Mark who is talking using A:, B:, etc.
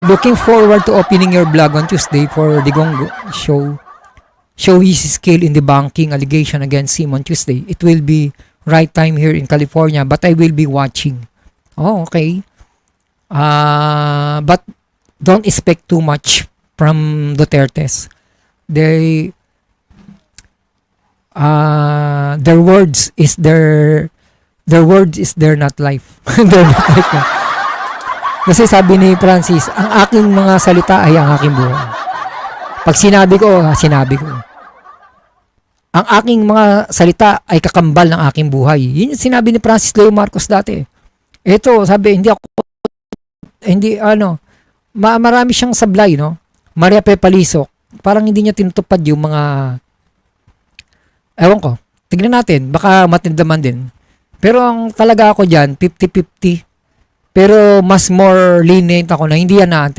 A: Looking forward to opening your blog on Tuesday for Digong show his skill in debunking allegation against him on Tuesday. It will be right time here in California, but I will be watching. Oh, okay. But don't expect too much from Duterte's. Their words is their not life. They're not life. Kasi sabi ni Francis, ang aking mga salita ay ang aking buhay. Pag sinabi ko, sinabi ko. Ang aking mga salita ay kakambal ng aking buhay. Yun yung sinabi ni Francis Leo Marcos dati. Ito, sabi, marami siyang sablay, no? Maria Pepalisok, parang hindi niya tinutupad yung mga, ewan ko, tignan natin, baka matindaman din. Pero ang talaga ako dyan, 50-50. Pero mas more lenient ako na hindi yan natin.